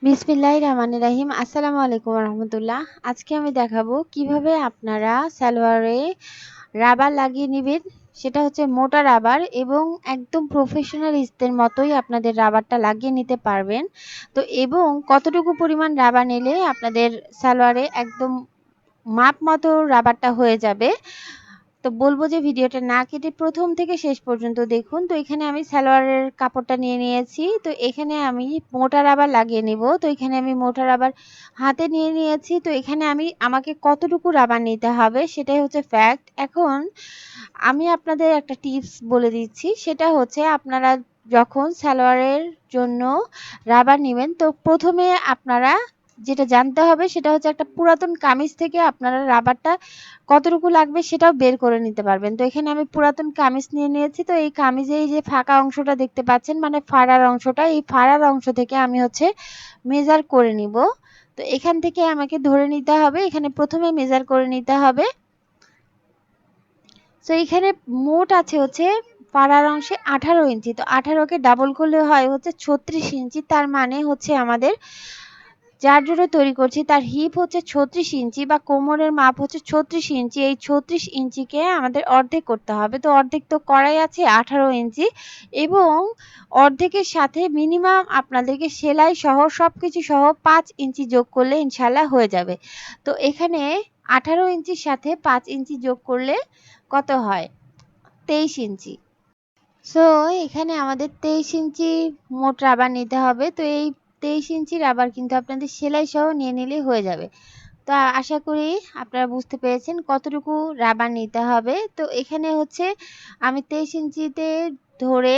বিসমিল্লাহির রহমানির রহিম। আসসালামু আলাইকুম রহমতুল্লাহ। আজকে আমি দেখাবো কিভাবে আপনারা সালোয়ারে রাবার লাগিয়ে নেবেন। সেটা হচ্ছে মোটা রাবার এবং একদম প্রফেশনাল ইস্তের মতোই আপনাদের রাবারটা লাগিয়ে নিতে পারবেন। তো এবং কতটুকু পরিমাণ রাবার নিলে আপনাদের সালোয়ারে একদম মাপ মতো রাবারটা হয়ে যাবে। তো বলবো যে ভিডিওটা না কেটে প্রথম থেকে শেষ পর্যন্ত দেখুন। তো এখানে আমি সালোয়ারের কাপড়টা নিয়ে নিয়েছি। তো এখানে আমি মোটা রাবার লাগিয়ে নিব। তো এখানে আমি মোটা রাবার হাতে নিয়ে নিয়েছি। তো এখানে আমাকে কতটুকু রাবার নিতে হবে সেটাই হচ্ছে ফ্যাক্ট। এখন আমি আপনাদের একটা টিপস বলে দিচ্ছি, সেটা হচ্ছে আপনারা যখন সালোয়ারের জন্য রাবার নেবেন তো প্রথমে আপনারা যেটা জানতে হবে সেটা হচ্ছে একটা পুরাতন কামিজ থেকে আপনারা রাবারটা কতটুকু লাগবে সেটাও বের করে নিতে পারবেন। তো এখানে আমি পুরাতন কামিজ নিয়ে নিয়েছি। তো এই কামিজে এই যে ফাঁকা অংশটা দেখতে পাচ্ছেন, মানে ফাড়ার অংশটা, এই ফাড়ার অংশ থেকে আমি হচ্ছে মেজার করে নিব। তো এখান থেকে আমাকে ধরে নিতে হবে, এখানে প্রথমে মেজার করে নিতে হবে। তো এখানে মোট আছে হচ্ছে ফাড়ার অংশে 18 ইঞ্চি। তো 18কে ডাবল করলে হয় হচ্ছে 36 ইঞ্চি। তার মানে হচ্ছে আমাদের যার জন্য তৈরি করছি তার হিপ হচ্ছে 36 ইঞ্চি বা কোমরের মাপ হচ্ছে 36 ইঞ্চি। এই 36 ইঞ্চিকে আমাদের অর্ধেক করতে হবে। তো অর্ধেক তো করাই আছে 18 ইঞ্চি, এবং অর্ধেকের সাথে মিনিমাম আপনাদেরকে সেলাই সহ সবকিছু সহ 5 ইঞ্চি যোগ করলে ইনশাল্লাহ হয়ে যাবে। তো এখানে 18 ইঞ্চির সাথে 5 ইঞ্চি যোগ করলে কত হয়? 23 ইঞ্চি। সো এখানে আমাদের 23 ইঞ্চি মোট রাবার নিতে হবে। তো এই 23 ইঞ্চি রাবার কিন্তু আপনাদের সেলাই সহ নিয়ে নিলেই হয়ে যাবে। তো আশা করি আপনারা বুঝতে পেরেছেন কতটুকু রাবার নিতে হবে। তো এখানে হচ্ছে আমি 23 ইঞ্চিতে ধরে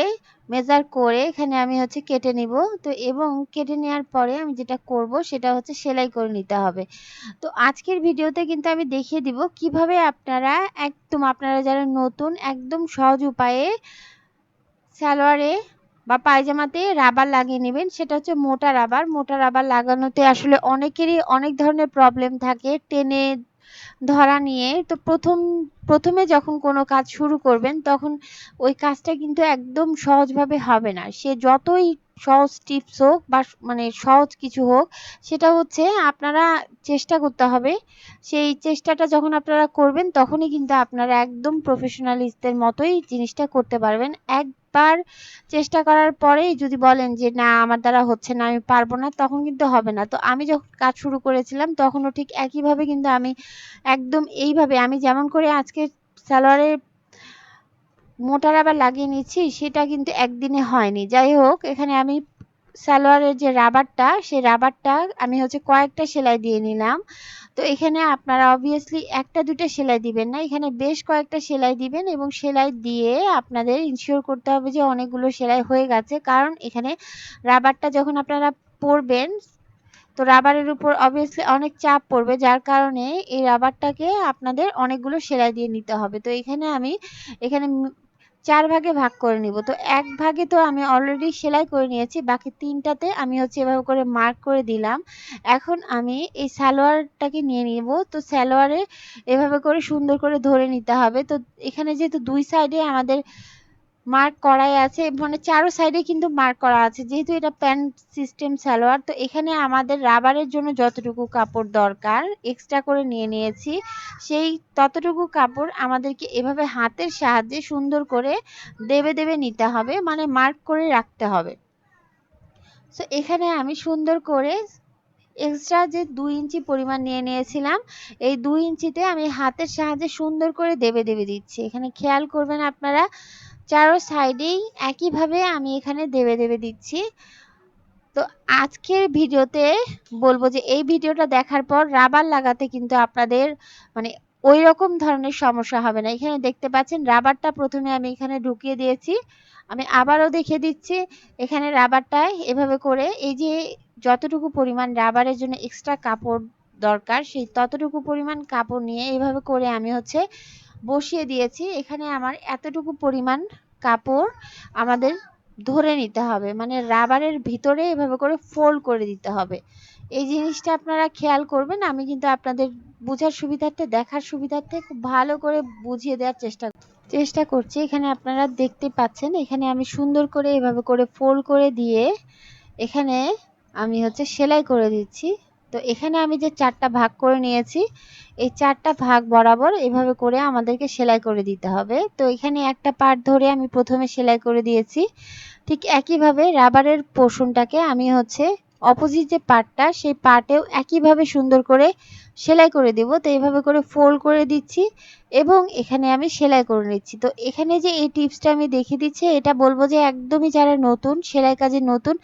মেজার করে এখানে আমি হচ্ছে কেটে নিব। তো এবং কেটে নেওয়ার পরে আমি যেটা করব সেটা হচ্ছে সেলাই করে নিতে হবে। তো আজকের ভিডিওতে কিন্তু আমি দেখিয়ে দিব কিভাবে আপনারা যারা নতুন একদম সহজ উপায়ে সালোয়ারে বা পায়জামাতে রাবার লাগিয়ে নেবেন। সেটা হচ্ছে মোটা রাবার। মোটা রাবার লাগানোতে আসলে অনেকেরই অনেক ধরনের প্রবলেম থাকে টেনে ধরা নিয়ে। তো প্রথমে যখন কোনো কাজ শুরু করবেন তখন ওই কাজটা কিন্তু একদম সহজভাবে হবে না। সে যতই সহজ টিপস হোক বা মানে সহজ কিছু হোক, সেটা হচ্ছে আপনারা চেষ্টা করতে হবে। সেই চেষ্টাটা যখন আপনারা করবেন তখনই কিন্তু আপনারা একদম প্রফেশনালিস্টদের মতোই জিনিসটা করতে পারবেন। একবার চেষ্টা করার পরেই যদি বলেন যে না আমার দ্বারা হচ্ছে না, আমি পারবো না, তখন কিন্তু হবে না। তো আমি যখন কাজ শুরু করেছিলাম তখনও ঠিক একইভাবে কিন্তু আমি একদম এইভাবে আমি যেমন করে আজকে সালোয়ারে মোটা রাবার লাগিয়ে নিচ্ছি সেটা কিন্তু একদিনে হয়নি। যাই হোক, এখানে আমি সালোয়ারের যে রাবারটা সেই রাবারটা আমি হচ্ছে কয়েকটা সেলাই দিয়ে নিলাম। তো এখানে আপনারা অবভিয়াসলি একটা দুটো সেলাই দিবেন না, এখানে বেশ কয়েকটা সেলাই দিবেন এবং সেলাই দিয়ে আপনাদের ইনশিওর করতে হবে যে অনেকগুলো সেলাই হয়ে গেছে। কারণ এখানে রাবারটা যখন আপনারা পরবেন তো রাবারের উপর অবভিয়াসলি অনেক চাপ পড়বে, যার কারণে এই রাবারটাকে আপনাদের অনেকগুলো সেলাই দিয়ে নিতে হবে। তো এখানে 4 ভাগে ভাগ করে নিব। তো এক ভাগে তো আমি অলরেডি সেলাই করে নিয়েছি, বাকি 3টাতে আমি হচ্ছে এভাবে করে মার্ক করে দিলাম। এখন আমি এই সালোয়ারটাকে নিয়ে নিব। তো সালোয়ারে এভাবে করে সুন্দর করে ধরে নিতে হবে। তো এখানে যেহেতু 2 সাইডে আমাদের মার্ক করাই আছে, মানে চারো সাইডে কিন্তু মার্ক করা আছে, যেহেতু এটা প্যান্ট সিস্টেম সালোয়ার। তো এখানে আমাদের রাবারের জন্য যতটুকু কাপড় দরকার এক্সট্রা করে নিয়ে নিয়েছি। সেই ততটুকু কাপড় আমাদেরকে এভাবে হাতের সাহায্যে সুন্দর করে দেবে দেবে নিতে হবে, মানে মার্ক করে রাখতে হবে। তো এখানে আমি সুন্দর করে এক্সট্রা যে 2 ইঞ্চি পরিমাণ নিয়ে নিয়েছিলাম, এই 2 ইঞ্চিতে আমি হাতের সাহায্যে সুন্দর করে দেবে দেবে দিচ্ছি। এখানে খেয়াল করবেন আপনারা, চারো সাইডেই একইভাবে আমি এখানে দেবে দেবে দিচ্ছি। তো আজকের ভিডিওতে বলবো যে এই ভিডিওটা দেখার পর রাবার লাগাতে কিন্তু আপনাদের মানে ওই রকম ধরনের সমস্যা হবে না। এখানে দেখতে পাচ্ছেন রাবারটা প্রথমে আমি এখানে ঢুকিয়ে দিয়েছি। আমি আবারও দেখিয়ে দিচ্ছি। এখানে রাবারটায় এভাবে করে এই যে যতটুকু পরিমাণ রাবারের জন্য এক্সট্রা কাপড় দরকার সেই ততটুকু পরিমাণ কাপড় নিয়ে এইভাবে করে আমি হচ্ছে বসিয়ে দিয়েছি। এখানে আমার এতটুকু পরিমাণ কাপড় আমাদের ধরে নিতে হবে, মানে রাবারের ভিতরে এভাবে করে ফোল্ড করে দিতে হবে। এই জিনিসটা আপনারা খেয়াল করবেন। আমি কিন্তু আপনাদের বোঝার সুবিধার্থে দেখার সুবিধার্থে খুব ভালো করে বুঝিয়ে দেওয়ার চেষ্টা করছি। এখানে আপনারা দেখতে পাচ্ছেন, এখানে আমি সুন্দর করে এভাবে করে ফোল্ড করে দিয়ে এখানে আমি হচ্ছে সেলাই করে দিচ্ছি। তো এখানে আমি যে 4টা ভাগ করে নিয়েছি, এই 4টা ভাগ বরাবর এভাবে করে আমাদেরকে সেলাই করে দিতে হবে। তো এখানে একটা পার্ট ধরে আমি প্রথমে সেলাই করে দিয়েছি। ঠিক একইভাবে রাবারের পোর্শনটাকে আমি হচ্ছে অপোজিট যে পার্টটা সেই পার্টেও একইভাবে সুন্দর করে সেলাই করে দেব। তো এইভাবে করে ফোল্ড করে দিচ্ছি এবং এখানে আমি সেলাই করে নিচ্ছি। তো এখানে যে এই টিপসটা আমি দেখিয়ে দিচ্ছি, এটা বলবো যে একদমই যারা নতুন, সেলাই কাজে নতুন,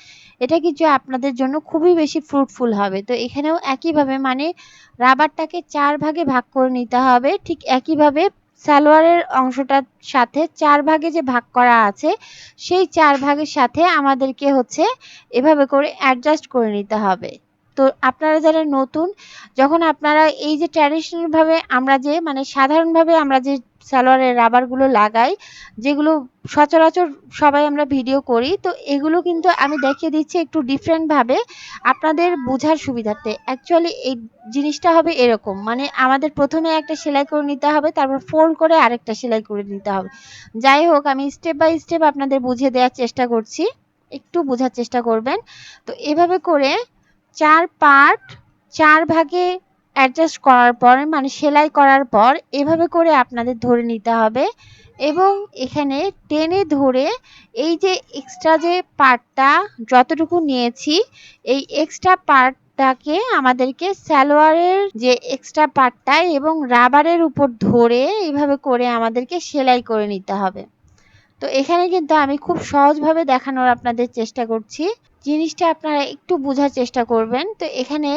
এটা কিন্তু আপনাদের জন্য খুবই বেশি ফ্রুটফুল হবে। তো এখানেও একইভাবে মানে রাবারটাকে 4 ভাগে ভাগ করে নিতে হবে। ঠিক একইভাবে সালোয়ারের অংশটার সাথে 4 ভাগে যে ভাগ করা আছে, সেই 4 ভাগের সাথে আমাদেরকে হচ্ছে এভাবে করে অ্যাডজাস্ট করে নিতে হবে। তো আপনারা যারা নতুন, যখন আপনারা এই যে ট্র্যাডিশনাল ভাবে আমরা যে মানে সাধারণভাবে আমরা যে সালোয়ারের রাবারগুলো লাগাই, যেগুলো সচরাচর সবাই আমরা ভিডিও করি, তো এগুলো কিন্তু আমি দেখিয়ে দিচ্ছি একটু ডিফারেন্ট ভাবে আপনাদের বোঝার সুবিধার্থে। অ্যাকচুয়ালি এই জিনিসটা হবে এরকম, মানে আমাদের প্রথমে একটা সেলাই করে নিতে হবে, তারপর ফোল্ড করে আরেকটা সেলাই করে নিতে হবে। যাই হোক, আমি স্টেপ বাই স্টেপ আপনাদের বুঝিয়ে দেওয়ার চেষ্টা করছি, একটু বোঝার চেষ্টা করবেন। তো এভাবে করে 4 পার্ট 4 ভাগে অ্যাডজাস্ট করার পর মানে সেলাই করার পর এভাবে করে আপনাদের ধরে নিতে হবে এবং এখানে টেনে ধরে এই যে এক্সট্রা যে পার্টটা যতটুকু নিয়েছি, এই এক্সট্রা পার্টটাকে আমাদেরকে সালোয়ারের যে এক্সট্রা পার্টটা এবং রাবারের উপর ধরে এইভাবে করে আমাদেরকে সেলাই করে নিতে হবে। তো এখানে কিন্তু আমি খুব সহজভাবে দেখানোর আপনাদের চেষ্টা করছি, জিনিসটা আপনারা একটু বোঝার চেষ্টা করবেন। তো এখানে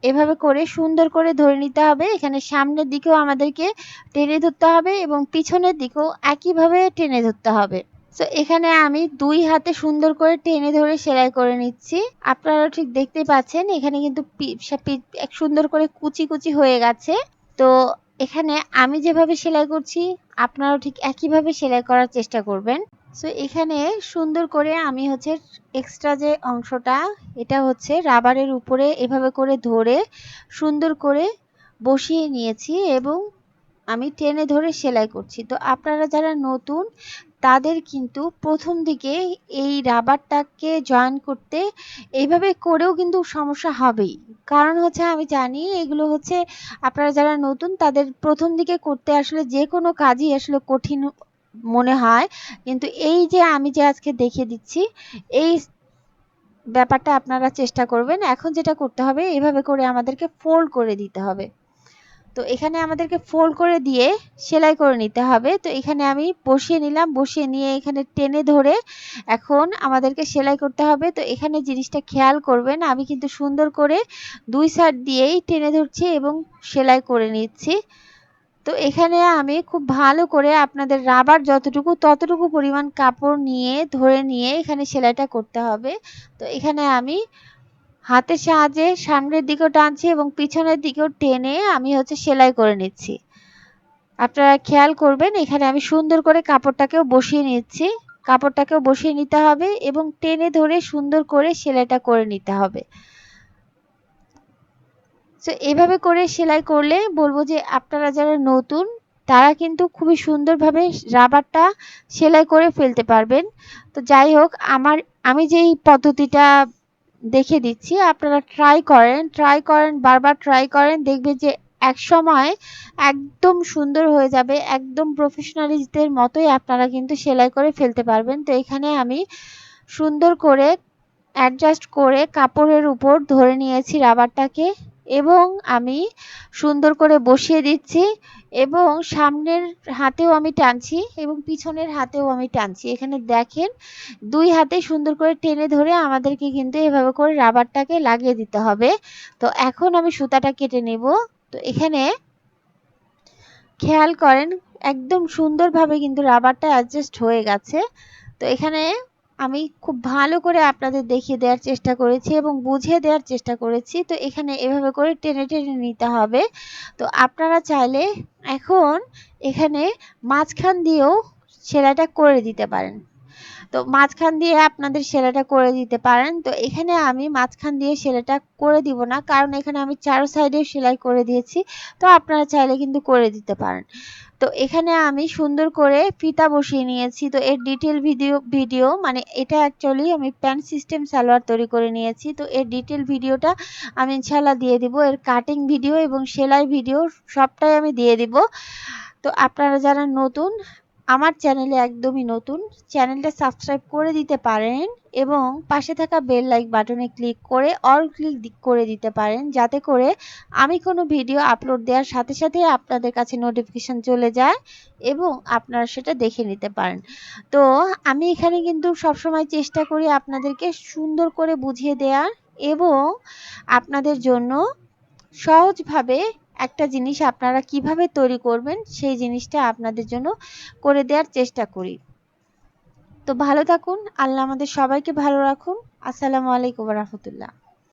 এভাবে করে সুন্দর করে ধরে নিতে হবে। এখানে সামনের দিকেও আমাদেরকে টেনে ধরতে হবে এবং পিছনের দিকেও একইভাবে টেনে ধরতে হবে। তো এখানে আমি 2 হাতে সুন্দর করে টেনে ধরে সেলাই করে নিচ্ছি। আপনারা ঠিক দেখতেই পাচ্ছেন এখানে কিন্তু এক সুন্দর করে কুচি কুচি হয়ে গেছে। তো এখানে আমি যেভাবে সেলাই করছি আপনারাও ঠিক একইভাবে সেলাই করার চেষ্টা করবেন। সো এখানে সুন্দর করে আমি হচ্ছে এক্সট্রা যে অংশটা, এটা হচ্ছে রাবারের উপরে এভাবে করে ধরে সুন্দর করে বসিয়ে নিয়েছি এবং আমি টেনে ধরে সেলাই করছি। তো আপনারা যারা নতুন, তাদের কিন্তু প্রথম দিকে এই রাবারটাকে জয়েন করতে এইভাবে করেও কিন্তু সমস্যা হবেই। কারণ হচ্ছে আমি জানি এগুলো হচ্ছে আপনারা যারা নতুন তাদের প্রথম দিকে করতে আসলে যে কোনো কাজই আসলে কঠিন মনে হয়। কিন্তু এই যে আমি যে আজকে দেখিয়ে দিচ্ছি, এই ব্যাপারটা আপনারা চেষ্টা করবেন। এখন যেটা করতে হবে, এভাবে করে আমাদেরকে ফোল্ড করে দিতে হবে। তো এখানে আমাদেরকে ফোল্ড করে দিয়ে সেলাই করে নিতে হবে। তো এখানে আমি বসিয়ে নিলাম, বসিয়ে নিয়ে এখানে টেনে ধরে এখন আমাদেরকে সেলাই করতে হবে। তো এখানে জিনিসটা খেয়াল করবেন, আমি কিন্তু সুন্দর করে 2 সাইড দিয়েই টেনে ধরছি এবং সেলাই করে নিচ্ছি। তো এখানে আমি খুব ভালো করে আপনাদের রাবার যতটুকু ততটুকু পরিমাণ কাপড় নিয়ে ধরে নিয়ে এখানে সেলাইটা করতে হবে। তো এখানে আমি হাতের সাহায্যে সামনের দিকেও টানছি এবং পিছনের দিকেও টেনে আমি হচ্ছে সেলাই করে নিচ্ছি। আপনারা খেয়াল করবেন এখানে আমি সুন্দর করে কাপড়টাকেও বসিয়ে নিচ্ছি। কাপড়টাকেও বসিয়ে নিতে হবে এবং টেনে ধরে সুন্দর করে সেলাইটা করে নিতে হবে। তো এভাবে করে সেলাই করলে বলবো যে আপনারা যারা নতুন তারা কিন্তু খুবই সুন্দরভাবে রাবারটা সেলাই করে ফেলতে পারবেন। তো যাই হোক, আমি যেই পদ্ধতিটা দেখে দিচ্ছি আপনারা ট্রাই করেন, বারবার ট্রাই করেন, দেখবেন যে একসময় একদম সুন্দর হয়ে যাবে, একদম প্রফেশনালিস্টদের মতোই আপনারা কিন্তু সেলাই করে ফেলতে পারবেন। তো এখানে আমি সুন্দর করে অ্যাডজাস্ট করে কাপড়ের উপর ধরে নিয়েছি রাবারটাকে এবং আমি সুন্দর করে বসিয়ে দিচ্ছি এবং সামনের হাতেও আমি টানছি এবং পিছনের হাতেও আমি টানছি। এখানে দেখেন 2 হাতে সুন্দর করে টেনে ধরে আমাদেরকে কিন্তু এভাবে করে রাবারটাকে লাগিয়ে দিতে হবে। তো এখন আমি সুতাটা কেটে নেব। তো এখানে খেয়াল করেন একদম সুন্দরভাবে কিন্তু রাবারটা অ্যাডজাস্ট হয়ে গেছে। তো এখানে আমি খুব ভালো করে আপনাদের দেখিয়ে দেওয়ার চেষ্টা করেছি এবং বুঝিয়ে দেওয়ার চেষ্টা করেছি। তো এখানে এভাবে করে টেনে টেনে নিতে হবে। তো আপনারা চাইলে এখন এখানে মাঝখান দিয়েও সেলাইটা করে দিতে পারেন। তো মাঝখান দিয়ে আপনাদের সেলাইটা করে দিতে পারেন। তো এখানে আমি মাঝখান দিয়ে সেলাইটা করে দিব না, কারণ এখানে আমি চারো সাইডে সেলাই করে দিয়েছি। তো আপনারা চাইলে কিন্তু করে দিতে পারেন। তো এখানে আমি সুন্দর করে ফিতা বসিয়ে নিয়েছি। তো এর ডিটেল ভিডিও মানে এটা অ্যাকচুয়ালি আমি প্যান্ট সিস্টেম সালোয়ার তৈরি করে নিয়েছি। তো এর ডিটেল ভিডিওটা আমি ইনশাল্লাহ দিয়ে দিব, এর কাটিং ভিডিও এবং সেলাই ভিডিও সবটাই আমি দিয়ে দিব। তো আপনারা যারা নতুন, আমার চ্যানেলে একদমই নতুন, চ্যানেলটা সাবস্ক্রাইব করে দিতে পারেন এবং পাশে থাকা বেল লাইক বাটনে ক্লিক করে অল ক্লিক করে দিতে পারেন, যাতে করে আমি কোনো ভিডিও আপলোড দেওয়ার সাথে সাথে আপনাদের কাছে নোটিফিকেশন চলে যায় এবং আপনারা সেটা দেখে নিতে পারেন। তো আমি এখানে কিন্তু সবসময় চেষ্টা করি আপনাদেরকে সুন্দর করে বুঝিয়ে দেওয়ার এবং আপনাদের জন্য সহজভাবে একটা জিনিস আপনারা কিভাবে তৈরি করবেন সেই জিনিসটা আপনাদের জন্য করে দেওয়ার চেষ্টা করি। তো ভালো থাকুন, আল্লাহ আমাদের সবাইকে ভালো রাখুন। আসসালামু আলাইকুম ওয়া রাহমাতুল্লাহ।